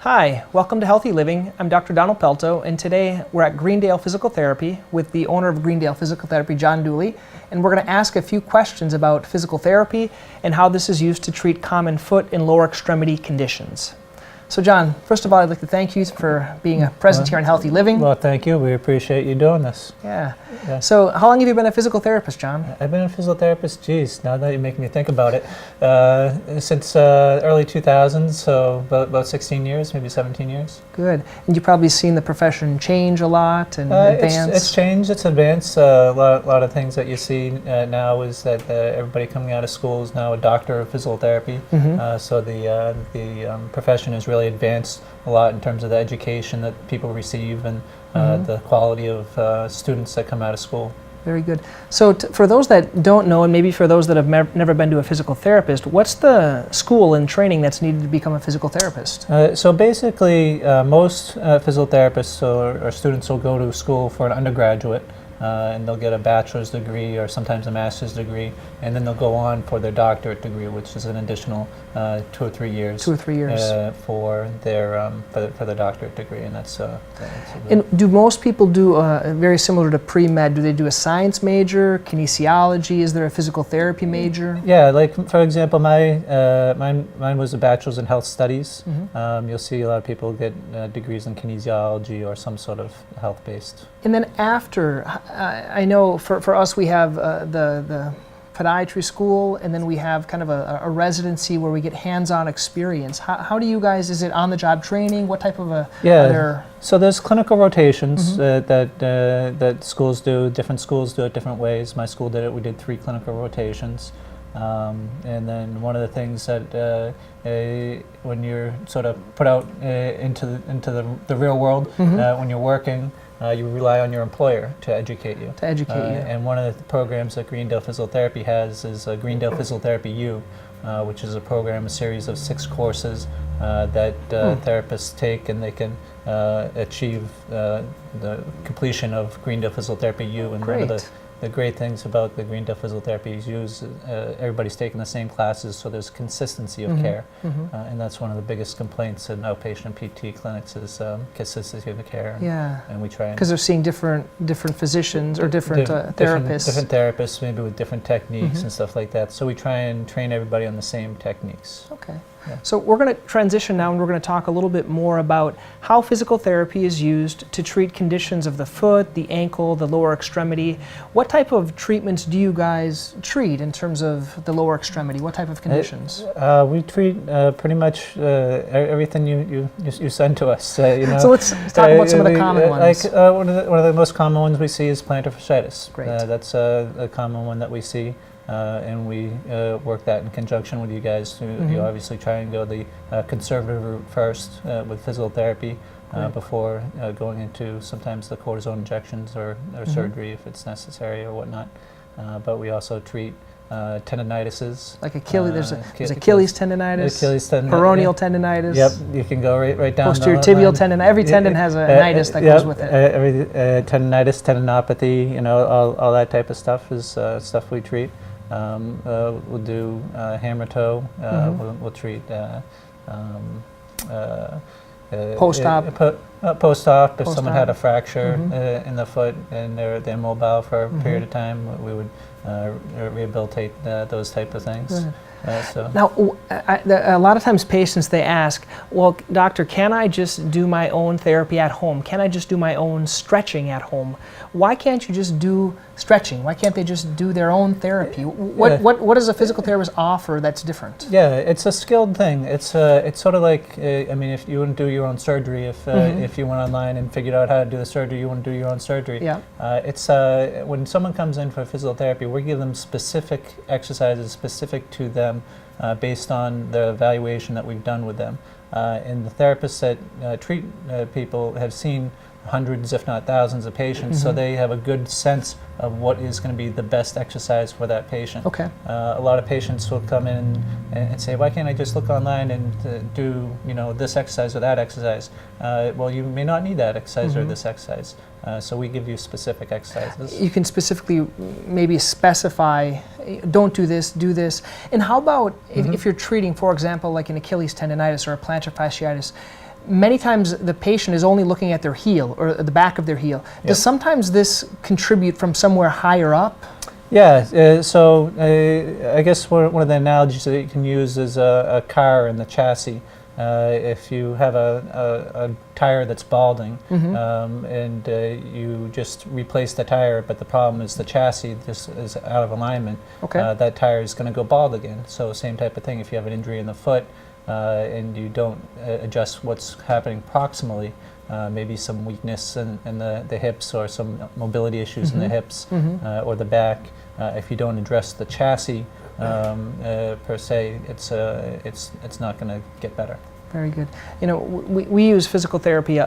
Hi, welcome to Healthy Living. I'm Dr. Donald Pelto, and today we're at Greendale Physical Therapy with the owner of Greendale Physical Therapy, John Dooley, and we're going to ask a few questions about physical therapy and how this is used to treat common foot and lower extremity conditions. So John, first of all, I'd like to thank you for being present here on Healthy Living. Well, thank you. We appreciate you doing this. Yeah. So how long have you been a physical therapist, John? I've been a physical therapist, geez, now that you make me think about it, since early 2000s, so about 16 years, maybe 17 years. Good. And you've probably seen the profession change a lot and advance? It's changed, it's advanced. A lot of things that you see now is that everybody coming out of school is now a doctor of physical therapy. So the profession has really advanced a lot in terms of the education that people receive and the quality of students that come out of school. Very good. So for those that don't know, and maybe for those that have never been to a physical therapist, what's the school and training that's needed to become a physical therapist? So basically, most physical therapists or students will go to school for an undergraduate, and they'll get a bachelor's degree or sometimes a master's degree, and then they'll go on for their doctorate degree, which is an additional 2 or 3 years. 2 or 3 years for their for the doctorate degree, and that's. And do most people do very similar to pre-med? Do they do a science major, kinesiology? Is there a physical therapy major? Yeah, like for example, mine was a bachelor's in health studies. You'll see a lot of people get degrees in kinesiology or some sort of health-based. And then after, I know for us we have the podiatry school, and then we have kind of a residency where we get hands-on experience. How do you guys, is it on-the-job training? What type of a... Yeah, so there's clinical rotations that schools do. Different schools do it different ways. My school did it, we did 3 clinical rotations. And then one of the things that when you're sort of put out into the real world, when you're working, you rely on your employer to educate you. And one of the programs that Greendale Physical Therapy has is Greendale Physical Therapy U, which is a program, a series of 6 courses that therapists take, and they can achieve the completion of Greendale Physical Therapy U. And one of the great things about the Greendale Physical Therapy is everybody's taking the same classes, so there's consistency of care. And that's one of the biggest complaints in outpatient PT clinics is consistency of the care. And we try, because they're seeing different physicians or different therapists. Different therapists, maybe with different techniques and stuff like that. So we try and train everybody on the same techniques. Okay. So we're going to transition now, and we're going to talk a little bit more about how physical therapy is used to treat conditions of the foot, the ankle, the lower extremity. What type of treatments do you guys treat in terms of the lower extremity? What type of conditions? We treat pretty much everything you send to us. You know, so let's talk about some of the common ones. Like one of the most common ones we see is plantar fasciitis. That's a common one that we see. And we work that in conjunction with you guys. You obviously try and go the conservative route first with physical therapy before going into sometimes the cortisone injections or surgery if it's necessary or whatnot. But we also treat tendinitises. Like Achilles, there's Achilles tendinitis, peroneal tendinitis. Yep, you can go right down. Posterior tibial tendinitis. Every tendon has a nidus that goes with it. Every tendinitis, tendinopathy, you know, all that type of stuff is stuff we treat. We'll do hammer toe. We'll treat post-op. Post-op. If someone had a fracture in the foot and they're immobile for a period of time, we would rehabilitate those type of things. Now, a lot of times patients, they ask, well, doctor, can I just do my own therapy at home? Can I just do my own stretching at home? Why can't you just do stretching? Why can't they just do their own therapy? What does a physical therapist offer that's different? Yeah, it's a skilled thing. It's sort of like, I mean, if you wouldn't do your own surgery, if you went online and figured out how to do the surgery, you wouldn't do your own surgery. It's when someone comes in for physical therapy, we give them specific exercises specific to them based on the evaluation that we've done with them. And the therapists that treat people have seen hundreds, if not thousands, of patients, so they have a good sense of what is going to be the best exercise for that patient. A lot of patients will come in and say, why can't I just look online and do, you know, this exercise or that exercise? Well, you may not need that exercise or this exercise. So we give you specific exercises. You can specifically maybe specify, don't do this, do this. And how about if you're treating, for example, like an Achilles tendonitis or a plantar fasciitis, many times the patient is only looking at their heel or the back of their heel. Yep. Does sometimes this contribute from somewhere higher up? Yeah, so I guess one of the analogies that you can use is a car and the chassis. If you have a tire that's balding and you just replace the tire, but the problem is the chassis just is out of alignment, that tire is going to go bald again. So same type of thing, if you have an injury in the foot and you don't adjust what's happening proximally, maybe some weakness in the hips or some mobility issues in the hips or the back, if you don't address the chassis per se, it's not going to get better. Very good. You know, we use physical therapy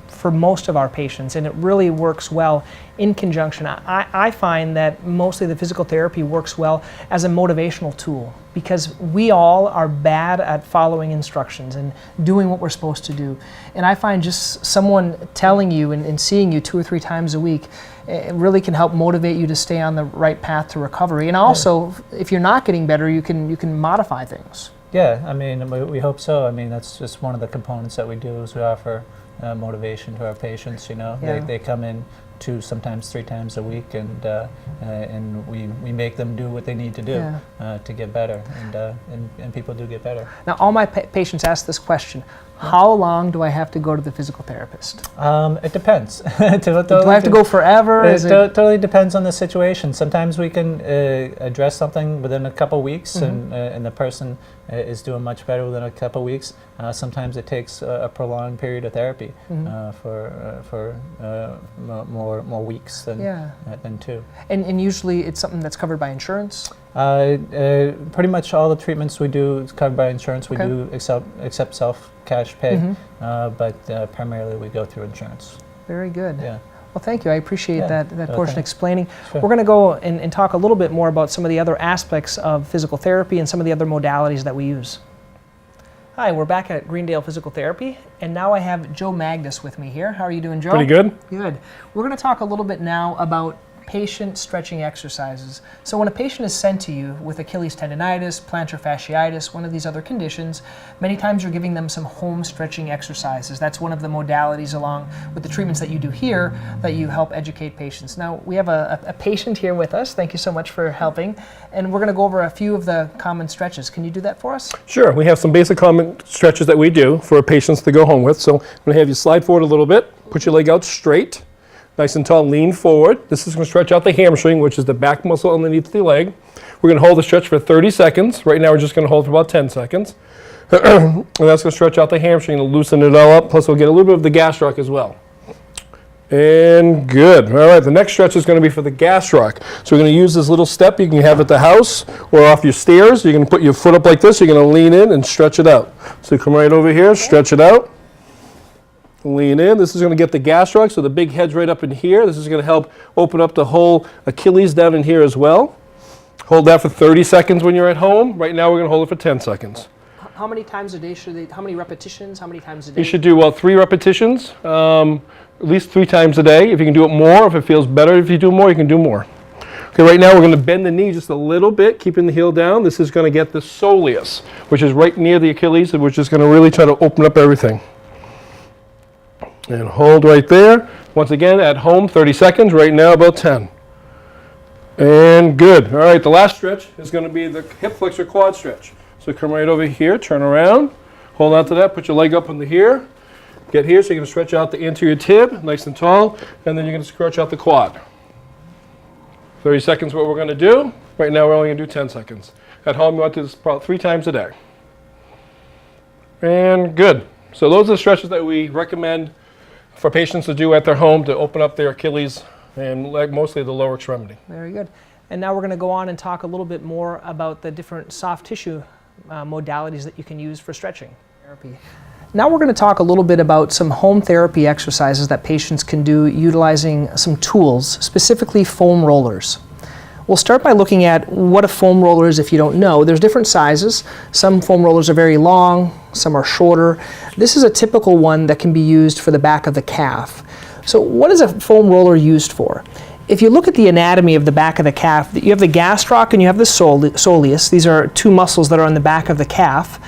for most of our patients, and it really works well in conjunction. I find that mostly the physical therapy works well as a motivational tool, because we all are bad at following instructions and doing what we're supposed to do. And I find just someone telling you and seeing you 2 or 3 times a week, it really can help motivate you to stay on the right path to recovery. And also, if you're not getting better, you can modify things. Yeah, I mean, we hope so. I mean, that's just one of the components that we do, is we offer motivation to our patients. You know, they come in 2, sometimes 3 times a week, and we make them do what they need to do to get better, and people do get better. Now, all my patients ask this question: how long do I have to go to the physical therapist? It depends. Do I have to go forever? It totally depends on the situation. Sometimes we can address something within a couple weeks, and the person is doing much better within a couple weeks. Sometimes it takes a prolonged period of therapy for more weeks than 2. And usually it's something that's covered by insurance? Pretty much all the treatments we do is covered by insurance. We do accept self-cash pay, but primarily we go through insurance. Very good. Yeah. Well, thank you. I appreciate that portion explaining. Sure. We're going to go and talk a little bit more about some of the other aspects of physical therapy and some of the other modalities that we use. Hi, we're back at Greendale Physical Therapy, and now I have Joe Magnus with me here. How are you doing, Joe? Pretty good. Good. We're going to talk a little bit now about patient stretching exercises. So when a patient is sent to you with Achilles tendonitis, plantar fasciitis, one of these other conditions, many times you're giving them some home stretching exercises. That's one of the modalities, along with the treatments that you do here, that you help educate patients. Now, we have a patient here with us. Thank you so much for helping. And we're going to go over a few of the common stretches. Can you do that for us? Sure. We have some basic common stretches that we do for patients to go home with. So I'm going to have you slide forward a little bit, put your leg out straight, nice and tall, lean forward. This is going to stretch out the hamstring, which is the back muscle underneath the leg. We're going to hold the stretch for 30 seconds. Right now we're just going to hold for about 10 seconds. And that's going to stretch out the hamstring and loosen it all up. Plus we'll get a little bit of the gastroc as well. And good. All right, the next stretch is going to be for the gastroc. So we're going to use this little step you can have at the house or off your stairs. You're going to put your foot up like this. You're going to lean in and stretch it out. So you come right over here, stretch it out. Lean in. This is going to get the gastroc, so the big head's right up in here. This is going to help open up the whole Achilles down in here as well. Hold that for 30 seconds when you're at home. Right now we're going to hold it for 10 seconds. How many times a day should they, how many repetitions, how many times a day? You should do, 3 repetitions, at least 3 times a day. If you can do it more, if it feels better, if you do more, you can do more. Okay, right now we're going to bend the knee just a little bit, keeping the heel down. This is going to get the soleus, which is right near the Achilles, which is going to really try to open up everything. And hold right there. Once again, at home, 30 seconds. Right now, about 10. And good. All right, the last stretch is going to be the hip flexor quad stretch. So come right over here, turn around, hold on to that, put your leg up on the here. Get here, so you're going to stretch out the anterior tib, nice and tall, and then you're going to stretch out the quad. 30 seconds what we're going to do. Right now, we're only going to do 10 seconds. At home, you want to do this probably 3 times a day. And good. So those are the stretches that we recommend for patients to do at their home to open up their Achilles and mostly the lower extremity. Very good. And now we're going to go on and talk a little bit more about the different soft tissue modalities that you can use for stretching therapy. Now we're going to talk a little bit about some home therapy exercises that patients can do utilizing some tools, specifically foam rollers. We'll start by looking at what a foam roller is if you don't know. There's different sizes. Some foam rollers are very long, some are shorter. This is a typical one that can be used for the back of the calf. So what is a foam roller used for? if you look at the anatomy of the back of the calf, you have the gastroc and you have the soleus. These are two muscles that are on the back of the calf.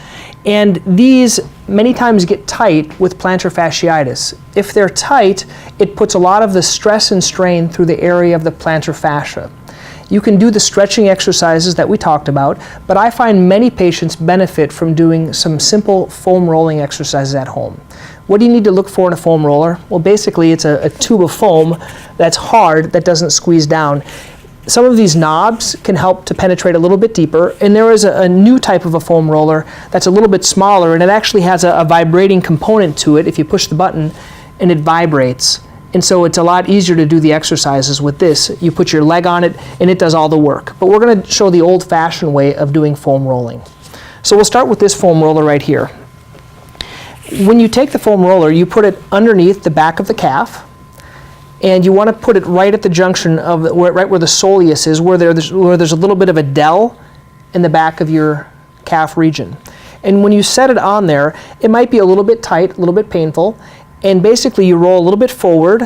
And these many times get tight with plantar fasciitis. If they're tight, it puts a lot of the stress and strain through the area of the plantar fascia. You can do the stretching exercises that we talked about, but I find many patients benefit from doing some simple foam rolling exercises at home. What do you need to look for in a foam roller? Well, basically it's a tube of foam that's hard, that doesn't squeeze down. Some of these knobs can help to penetrate a little bit deeper, and there is a new type of a foam roller that's a little bit smaller, and it actually has a vibrating component to it. If you push the button and it vibrates, and so it's a lot easier to do the exercises with this. You put your leg on it and it does all the work. But we're going to show the old-fashioned way of doing foam rolling. So we'll start with this foam roller right here. When you take the foam roller, you put it underneath the back of the calf, and you want to put it right at the junction of right where the soleus is, where there's a little bit of a dell in the back of your calf region. And when you set it on there, it might be a little bit tight, a little bit painful, and basically you roll a little bit forward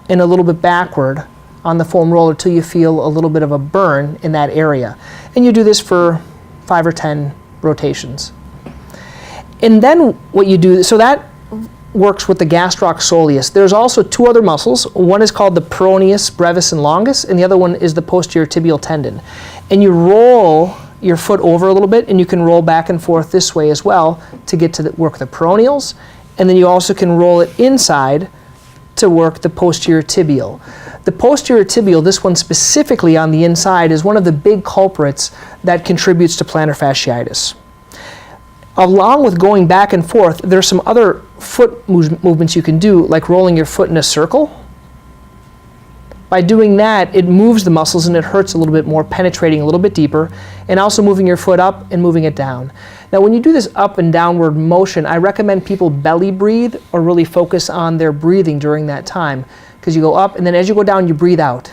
and a little bit backward on the foam roller till you feel a little bit of a burn in that area. And you do this for 5 or 10 rotations. And then what you do, so that works with the gastroc soleus. There's also two other muscles. One is called the peroneus brevis and longus, and the other one is the posterior tibial tendon. And you roll your foot over a little bit, and you can roll back and forth this way as well to get to work the peroneals, and then you also can roll it inside to work the posterior tibial. The posterior tibial, this one specifically on the inside, is one of the big culprits that contributes to plantar fasciitis. Along with going back and forth, there's some other foot movements you can do, like rolling your foot in a circle. By doing that, it moves the muscles and it hurts a little bit more, penetrating a little bit deeper, and also moving your foot up and moving it down. Now, when you do this up and downward motion, I recommend people belly breathe or really focus on their breathing during that time, because you go up and then as you go down, you breathe out.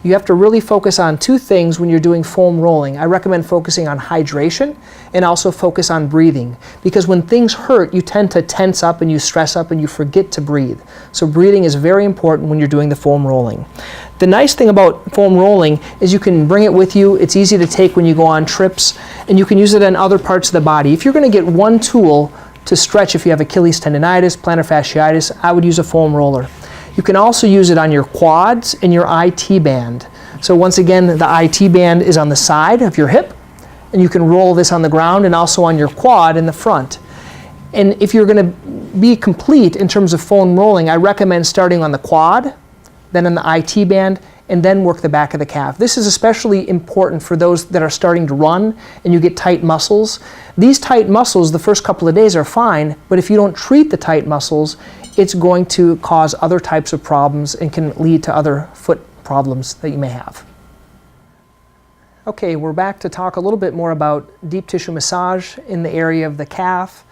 You have to really focus on two things when you're doing foam rolling. I recommend focusing on hydration and also focus on breathing, because when things hurt, you tend to tense up and you stress up and you forget to breathe. So breathing is very important when you're doing the foam rolling. The nice thing about foam rolling is you can bring it with you. It's easy to take when you go on trips, and you can use it on other parts of the body. If you're going to get one tool to stretch, if you have Achilles tendonitis, plantar fasciitis, I would use a foam roller. You can also use it on your quads and your IT band. So once again, the IT band is on the side of your hip, and you can roll this on the ground and also on your quad in the front. And if you're going to be complete in terms of foam rolling, I recommend starting on the quad, then on the IT band, and then work the back of the calf. This is especially important for those that are starting to run and you get tight muscles. These tight muscles, the first couple of days are fine, but if you don't treat the tight muscles, it's going to cause other types of problems and can lead to other foot problems that you may have. Okay, we're back to talk a little bit more about deep tissue massage in the area of the calf.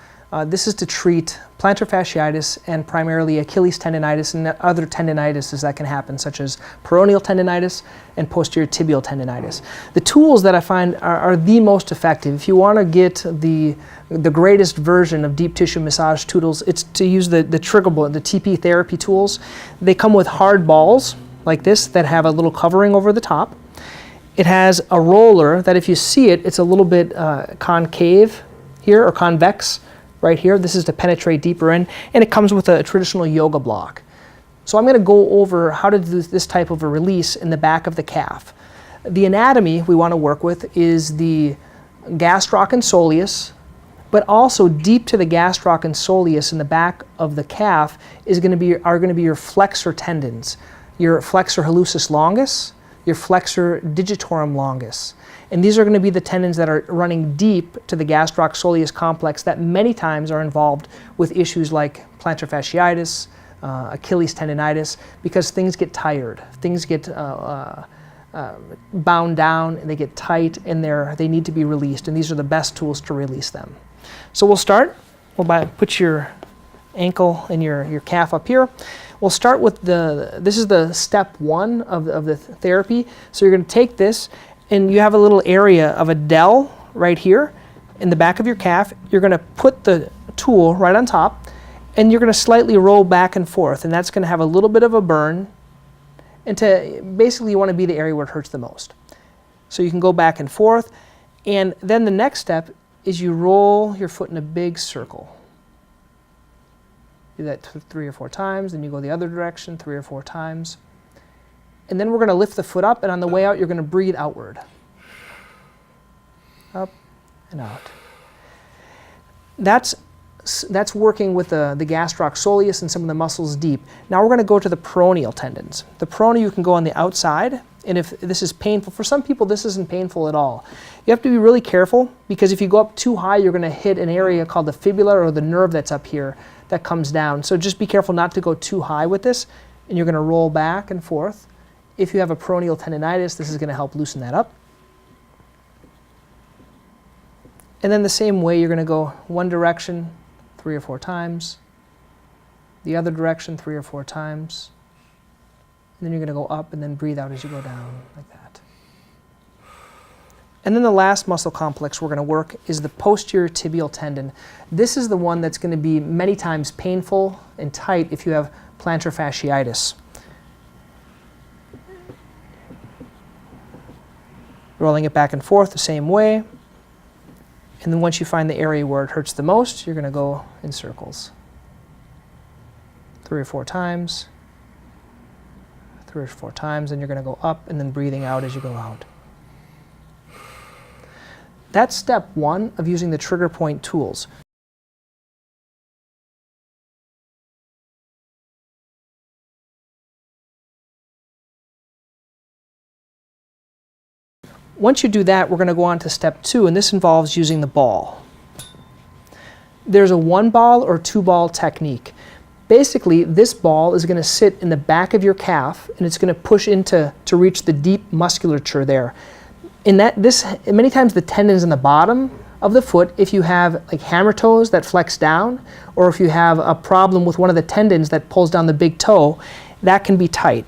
This is to treat plantar fasciitis and primarily Achilles tendonitis and other tendinitises that can happen, such as peroneal tendonitis and posterior tibial tendonitis. The tools that I find are the most effective. If you want to get the greatest version of deep tissue massage tools, it's to use the triggerable, the TP therapy tools. They come with hard balls like this that have a little covering over the top. It has a roller that, if you see it, it's a little bit concave here, or convex right here. This is to penetrate deeper in, and it comes with a traditional yoga block. So I'm going to go over how to do this type of a release in the back of the calf. The anatomy we want to work with is the gastroc and soleus, but also deep to the gastroc and soleus in the back of the calf are going to be your flexor tendons, your flexor hallucis longus, your flexor digitorum longus. And these are going to be the tendons that are running deep to the gastroc soleus complex that many times are involved with issues like plantar fasciitis, Achilles tendonitis, because things get tired, things get bound down, and they get tight, and they need to be released, and these are the best tools to release them. So we'll start. We'll put your ankle and your calf up here. We'll start with this is the step one of the therapy. So you're going to take this, and you have a little area of a dell right here in the back of your calf. You're going to put the tool right on top, and you're going to slightly roll back and forth, and that's going to have a little bit of a burn, and to basically you want to be the area where it hurts the most. So you can go back and forth, and then the next step is you roll your foot in a big circle. Do that 3 or 4 times, then you go the other direction 3 or 4 times. And then we're going to lift the foot up, and on the way out you're going to breathe outward. Up and out. That's working with the gastrocsoleus and some of the muscles deep. Now we're going to go to the peroneal tendons. The peroneal, you can go on the outside, and if this is painful, for some people this isn't painful at all. You have to be really careful, because if you go up too high, you're going to hit an area called the fibula, or the nerve that's up here that comes down. So just be careful not to go too high with this, and you're going to roll back and forth. If you have a peroneal tendinitis, this is going to help loosen that up. And then the same way, you're going to go one direction 3 or 4 times, the other direction 3 or 4 times, and then you're going to go up and then breathe out as you go down, like that. And then the last muscle complex we're going to work is the posterior tibial tendon. This is the one that's going to be many times painful and tight if you have plantar fasciitis. Rolling it back and forth the same way. And then once you find the area where it hurts the most, you're going to go in circles. 3 or 4 times, 3 or 4 times, and you're going to go up and then breathing out as you go out. That's step 1 of using the trigger point tools. Once you do that, we're going to go on to step 2, and this involves using the ball. There's a 1-ball or 2-ball technique. Basically, this ball is going to sit in the back of your calf, and it's going to push to reach the deep musculature there. Many times the tendons in the bottom of the foot, if you have like hammer toes that flex down, or if you have a problem with one of the tendons that pulls down the big toe, that can be tight.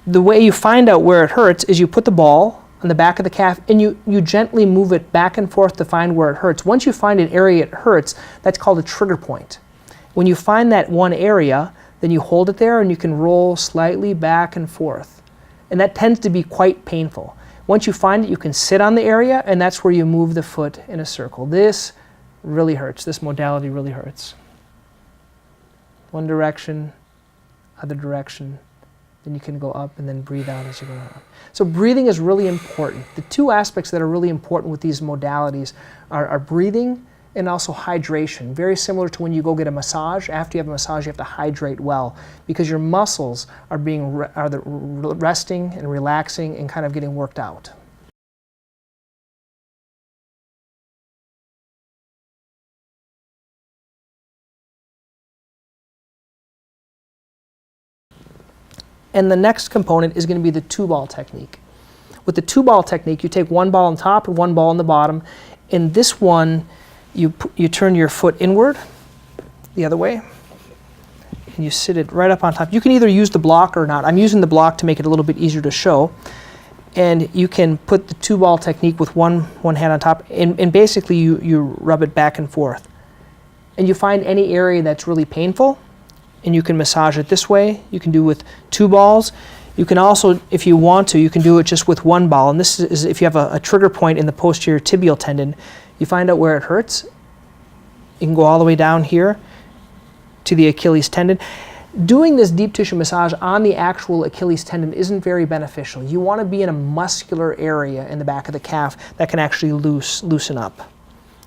The way you find out where it hurts is you put the ball on the back of the calf, and you gently move it back and forth to find where it hurts. Once you find an area it hurts, that's called a trigger point. When you find that one area, then you hold it there and you can roll slightly back and forth. And that tends to be quite painful. Once you find it, you can sit on the area, and that's where you move the foot in a circle. This really hurts. This modality really hurts. One direction, other direction. Then you can go up and then breathe out as you go out. So breathing is really important. The 2 aspects that are really important with these modalities are breathing and also hydration. Very similar to when you go get a massage. After you have a massage, you have to hydrate well, because your muscles are resting and relaxing and kind of getting worked out. And the next component is going to be the 2-ball technique. With the 2-ball technique, you take 1 ball on top and 1 ball on the bottom. In this one, you turn your foot inward, the other way, and you sit it right up on top. You can either use the block or not. I'm using the block to make it a little bit easier to show. And you can put the 2-ball technique with one hand on top, and basically you rub it back and forth. And you find any area that's really painful, and you can massage it this way. You can do it with 2 balls. You can also, if you want to, you can do it just with 1 ball. And this is if you have a trigger point in the posterior tibial tendon. You find out where it hurts. You can go all the way down here to the Achilles tendon. Doing this deep tissue massage on the actual Achilles tendon isn't very beneficial. You want to be in a muscular area in the back of the calf that can actually loosen up.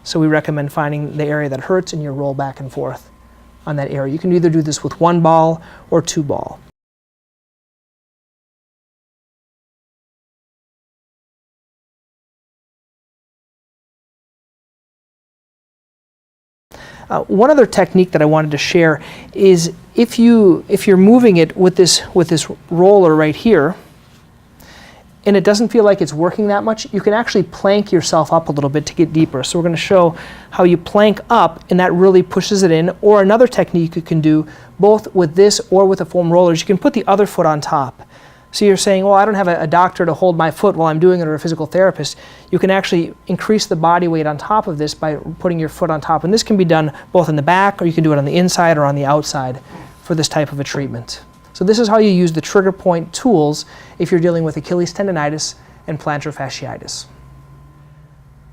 So we recommend finding the area that hurts, and you roll back and forth on that area. You can either do this with 1 ball or 2 ball. One other technique that I wanted to share is if you're moving it with this roller right here, and it doesn't feel like it's working that much, you can actually plank yourself up a little bit to get deeper. So we're going to show how you plank up, and that really pushes it in. Or another technique you can do, both with this or with the foam rollers, you can put the other foot on top. So you're saying, well, I don't have a doctor to hold my foot while I'm doing it, or a physical therapist. You can actually increase the body weight on top of this by putting your foot on top. And this can be done both in the back, or you can do it on the inside or on the outside for this type of a treatment. So this is how you use the trigger point tools if you're dealing with Achilles tendonitis and plantar fasciitis.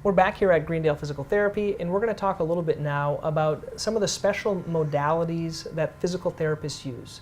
We're back here at Greendale Physical Therapy, and we're going to talk a little bit now about some of the special modalities that physical therapists use.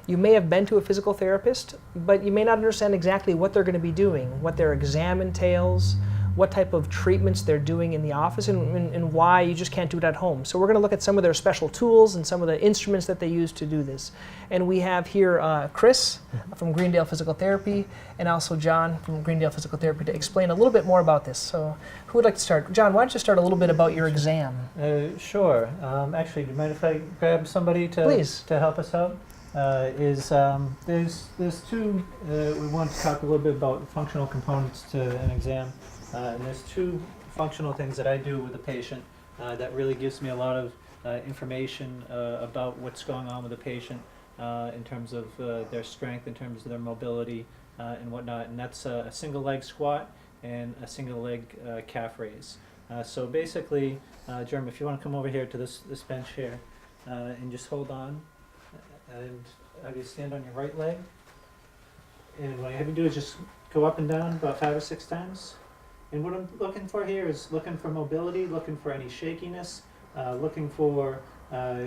You may have been to a physical therapist, but you may not understand exactly what they're going to be doing, what their exam entails, what type of treatments they're doing in the office, and why you just can't do it at home. So we're going to look at some of their special tools and some of the instruments that they use to do this. And we have here Chris from Greendale Physical Therapy, and also John from Greendale Physical Therapy to explain a little bit more about this. So who would like to start? John, why don't you start a little bit about your exam? Sure. Actually, do you mind if I grab somebody Please. to help us out? There's two, we want to talk a little bit about functional components to an exam. And there's two functional things that I do with a patient that really gives me a lot of information about what's going on with the patient in terms of their strength, in terms of their mobility and whatnot. And that's a single leg squat and a single leg calf raise. So basically, Jeremy, if you want to come over here to this bench here and just hold on and have you stand on your right leg. And what I have you do is just go up and down about 5 or 6 times. And what I'm looking for here is looking for mobility, looking for any shakiness, looking for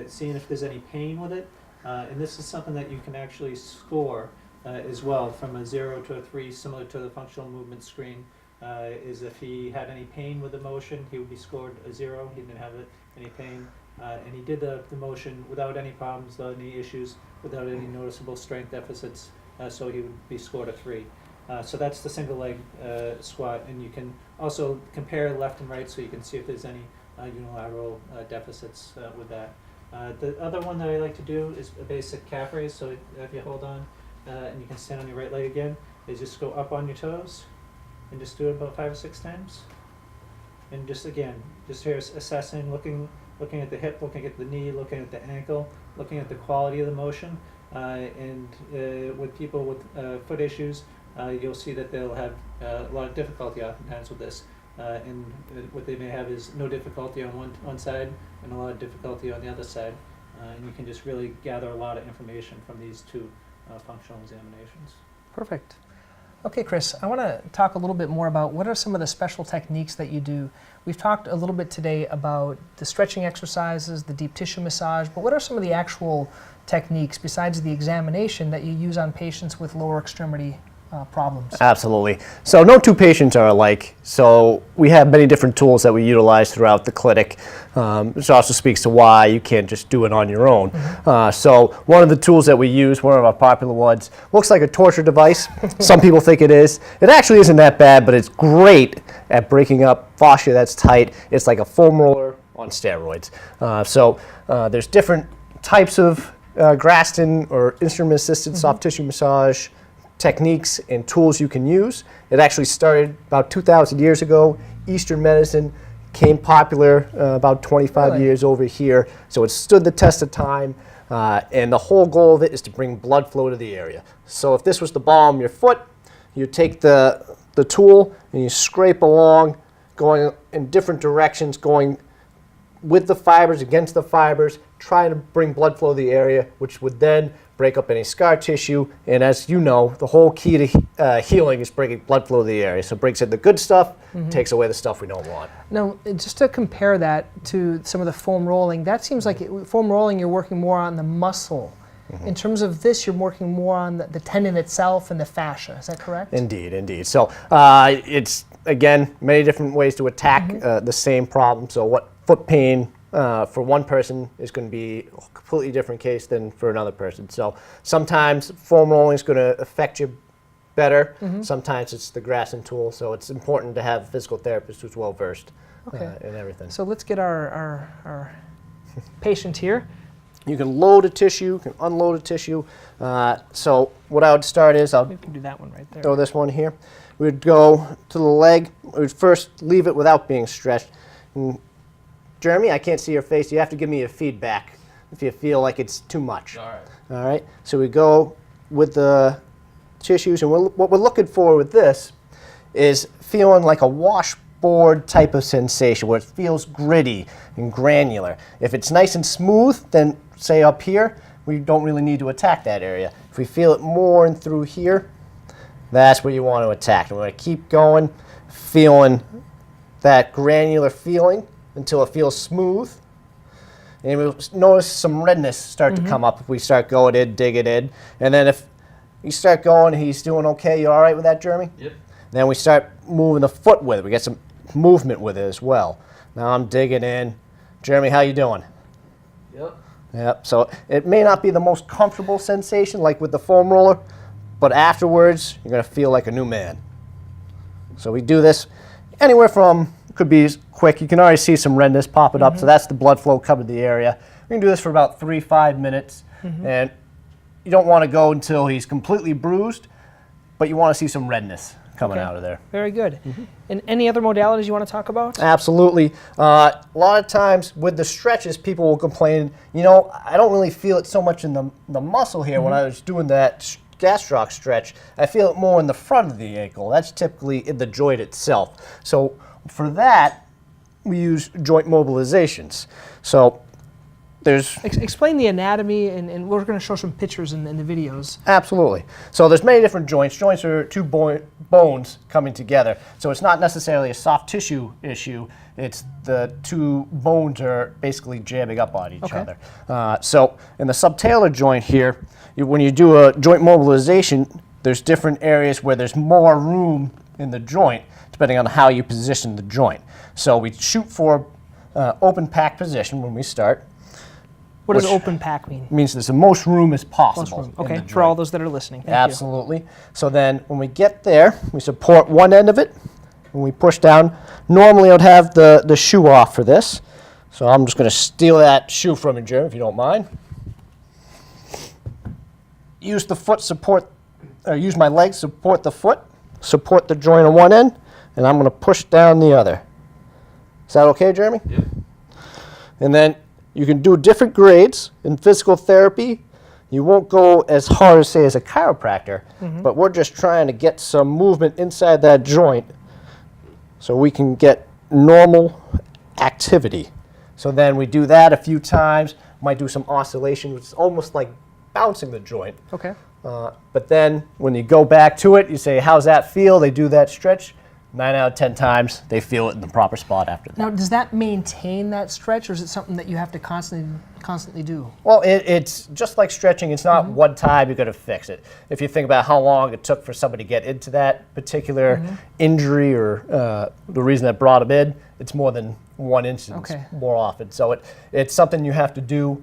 seeing if there's any pain with it. And this is something that you can actually score as well from a 0 to a 3, similar to the functional movement screen. Is if he had any pain with the motion, he would be scored a 0. He didn't have any pain. And he did the motion without any problems, without any issues, without any noticeable strength deficits, so he would be scored a 3. So that's the single leg squat, and you can also compare left and right so you can see if there's any unilateral deficits with that. The other one that I like to do is a basic calf raise, so if you hold on and you can stand on your right leg again, is just go up on your toes and just do it about 5 or 6 times. And just again, just here assessing, looking at the hip, looking at the knee, looking at the ankle, looking at the quality of the motion. And with people with foot issues, you'll see that they'll have a lot of difficulty oftentimes with this. And what they may have is no difficulty on one side and a lot of difficulty on the other side. And you can just really gather a lot of information from these two functional examinations. Perfect. Okay, Chris, I want to talk a little bit more about what are some of the special techniques that you do. We've talked a little bit today about the stretching exercises, the deep tissue massage, but what are some of the actual techniques besides the examination that you use on patients with lower extremity problems? Absolutely. So no two patients are alike. So we have many different tools that we utilize throughout the clinic, which also speaks to why you can't just do it on your own. So one of the tools that we use, one of our popular ones, looks like a torture device. Some people think it is. It actually isn't that bad, but it's great at breaking up fascia that's tight. It's like a foam roller on steroids. So there's different types of Graston or instrument-assisted soft tissue massage techniques and tools you can use. It actually started about 2,000 years ago. Eastern medicine became popular about 25 years over here. So it stood the test of time. And the whole goal of it is to bring blood flow to the area. So if this was the ball of your foot, you take the tool and you scrape along, going in different directions, going with the fibers, against the fibers, trying to bring blood flow to the area, which would then break up any scar tissue. And as you know, the whole key to healing is bringing blood flow to the area. So it brings in the good stuff, takes away the stuff we don't want. Now, just to compare that to some of the foam rolling, that seems like foam rolling, you're working more on the muscle. In terms of this, you're working more on the tendon itself and the fascia. Is that correct? Indeed, indeed. So it's, again, many different ways to attack the same problem. So what foot pain for one person is going to be a completely different case than for another person. So sometimes foam rolling is going to affect you better. Sometimes it's the Graston tool. So it's important to have a physical therapist who's well versed in everything. So let's get our patient here. You can load a tissue, you can unload a tissue. So what I would start is We can do that one right there. throw this one here. We would go to the leg. We would first leave it without being stretched. And Jeremy, I can't see your face. You have to give me a feedback if you feel like it's too much. All right. All right. So we go with the tissues, and what we're looking for with this is feeling like a washboard type of sensation where it feels gritty and granular. If it's nice and smooth, then say up here, we don't really need to attack that area. If we feel it more in through here, that's where you want to attack. And we're going to keep going, feeling that granular feeling until it feels smooth. And we'll notice some redness start to come up if we start going in, digging in. And then if you start going, he's doing okay, you all right with that, Jeremy? Yep. Then we start moving the foot with it. We get some movement with it as well. Now I'm digging in. Jeremy, how you doing? Yep. Yep. So it may not be the most comfortable sensation like with the foam roller, but afterwards you're going to feel like a new man. So we do this anywhere from, could be quick, you can already see some redness popping up, so that's the blood flow coming to the area. We can do this for about 3-5 minutes, and you don't want to go until he's completely bruised, but you want to see some redness coming out of there. Very good. And any other modalities you want to talk about? Absolutely. A lot of times with the stretches, people will complain, you know, I don't really feel it so much in the muscle here when I was doing that gastroc stretch. I feel it more in the front of the ankle. That's typically in the joint itself. So for that, we use joint mobilizations. So there's... Explain the anatomy, and we're going to show some pictures in the videos. Absolutely. So there's many different joints. Joints are two bones coming together. So it's not necessarily a soft tissue issue. It's the two bones are basically jamming up on each other. So in the subtalar joint here, when you do a joint mobilization, there's different areas where there's more room in the joint, depending on how you position the joint. So we shoot for open pack position when we start. What does open pack mean? Means there's the most room as possible. Most room. in the Okay, for all those that are listening. Thank you. Absolutely. So then when we get there, we support one end of it, and we push down. Normally I would have the shoe off for this. So I'm just going to steal that shoe from you, Jeremy, if you don't mind. Use the foot support, or use my legs support the foot, support the joint on one end, and I'm going to push down the other. Is that okay, Jeremy? Yep. And then you can do different grades in physical therapy. You won't go as hard as, say, as a chiropractor, but we're just trying to get some movement inside that joint so we can get normal activity. So then we do that a few times, might do some oscillation, which is almost like bouncing the joint. Okay. But then when you go back to it, you say, how's that feel? They do that stretch. 9 out of 10 times, they feel it in the proper spot after that. Now, does that maintain that stretch, or is it something that you have to constantly do? Well, it's just like stretching. It's not one time you're going to fix it. If you think about how long it took for somebody to get into that particular injury or the reason that brought them in, it's more than one instance more often. So it's something you have to do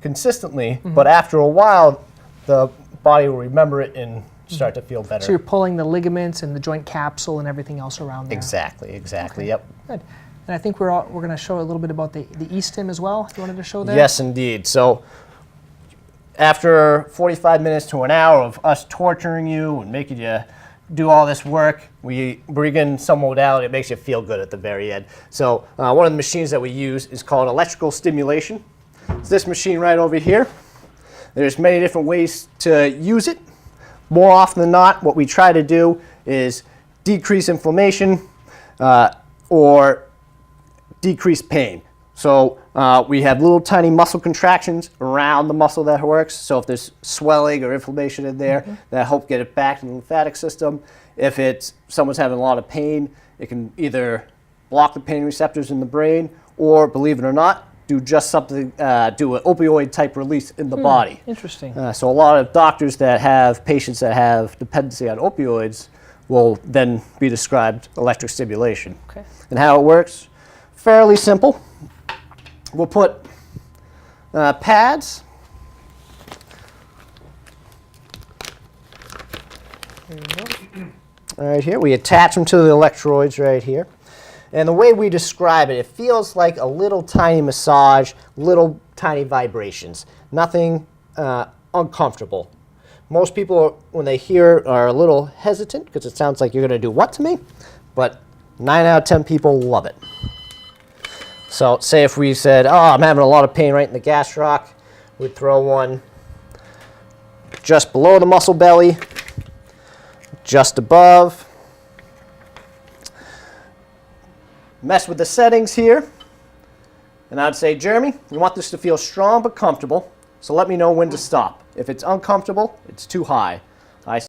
consistently, but after a while, the body will remember it and start to feel better. So you're pulling the ligaments and the joint capsule and everything else around there. Exactly, yep. Good. And I think we're going to show a little bit about the e-stim as well. You wanted to show that? Yes, indeed. So after 45 minutes to an hour of us torturing you and making you do all this work, we bring in some modality that makes you feel good at the very end. So one of the machines that we use is called electrical stimulation. It's this machine right over here. There's many different ways to use it. More often than not, what we try to do is decrease inflammation or decrease pain. So we have little tiny muscle contractions around the muscle that works. So if there's swelling or inflammation in there, that help get it back in the lymphatic system. If someone's having a lot of pain, it can either block the pain receptors in the brain or, believe it or not, do just something, do an opioid type release in the body. Interesting. So a lot of doctors that have patients that have dependency on opioids will then be described electric stimulation. Okay. And how it works, fairly simple. We'll put pads. There you go. Right here, we attach them to the electrodes right here. And the way we describe it, it feels like a little tiny massage, little tiny vibrations, nothing uncomfortable. Most people, when they hear it, are a little hesitant because it sounds like you're going to do what to me? But 9 out of 10 people love it. So say if we said, oh, I'm having a lot of pain right in the gastroc, we'd throw one just below the muscle belly, just above. Mess with the settings here, and I'd say, Jeremy, you want this to feel strong but comfortable, So let me know when to stop. If it's uncomfortable, it's too high.